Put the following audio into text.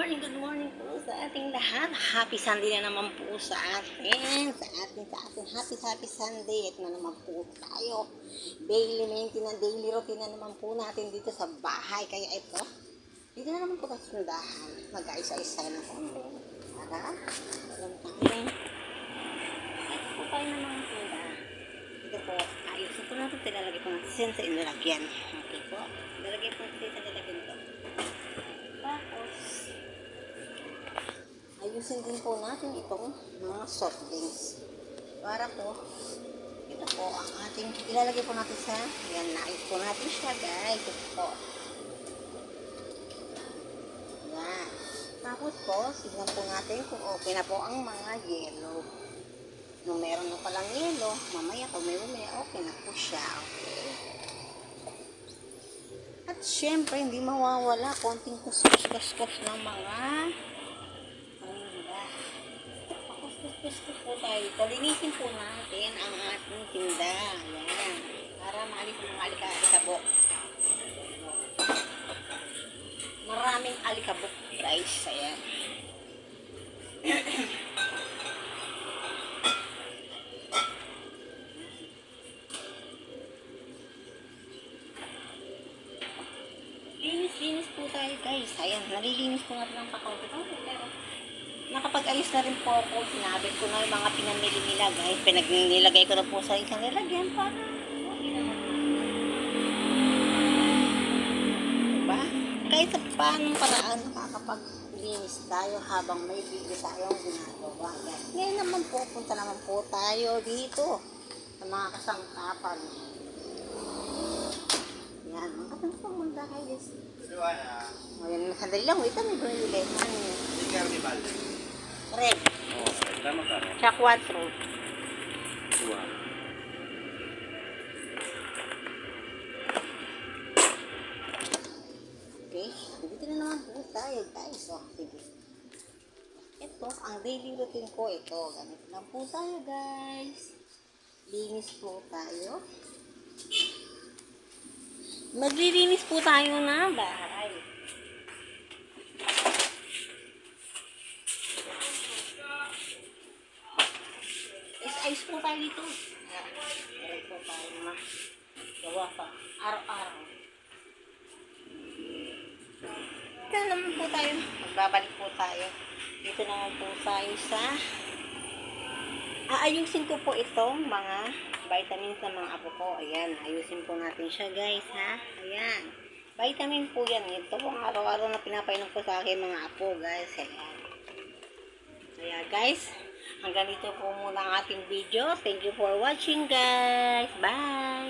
good morning po sa ating lahat. Happy Sunday na naman po sa atin. Happy Sunday. At na naman po tayo. Daily maintenance, daily routine na naman po natin dito sa bahay. Kaya ito, dito na naman po sa sundahan. Mag-aisa-isa na po. Para, alam tayo. Ito po tayo na mga sundahan. Ito po, ayos na po natin. Tilalagay po natin sa inilagyan. Okay po. Tilalagay po natin sa inilagyan ito. Tapos, ayusin din po natin itong mga soft drinks. Para po, ito po ang ating, ilalagay po natin sa, yan, naayos po natin siya guys. Ito po. Yan. Tapos po, tignan po natin kung okay na po ang mga yelo. Nung meron na palang yelo, mamaya kung may okay na po siya. Okay. At syempre, hindi mawawala konting kuskus-kuskus ng mga tinda. Pakuskus-kuskus po tayo. Linisin po natin ang ating tinda. Ayan. Para maalis ng alikabok. Maraming alikabok, guys. Ayan. Linis po tayo guys. Ayan, nalilinis po natin ang pakaunti. Pero nakapag-alis na rin po ako. Sinabit ko na yung mga pinamili nila guys. Nilagay ko na po sa isang lalagyan para diba? Kahit sa paanong paraan nakakapag-linis tayo habang may video tayong ginagawa. Ngayon naman po, punta naman po tayo dito sa mga kasangkapan. Yan, mga kasangkapan kayo guys. Ayan, sandali lang. Wait lang, may bumili. Yung carnival. Red. Oo, tama ka. Siya 4. Dua. Okay, dito na naman po tayo guys. Oh, sige. Ito, ang daily routine ko. Ito, ganito lang po tayo guys. Linis po tayo. Maglilinis po tayo na bahay. Ayos po tayo dito. Meron po tayo na gawa pa. Araw-araw. Ito naman po tayo. Magbabalik po tayo. Dito naman po tayo sa aayusin ko po itong mga vitamins ng mga apo ko. Ayan, ayusin po natin siya guys ha. Ayan. Vitamin po yan. Ito po araw-araw na pinapainom ko sa akin mga apo guys. Ayan. Kaya guys, hanggang dito po muna ang ating video. Thank you for watching guys. Bye!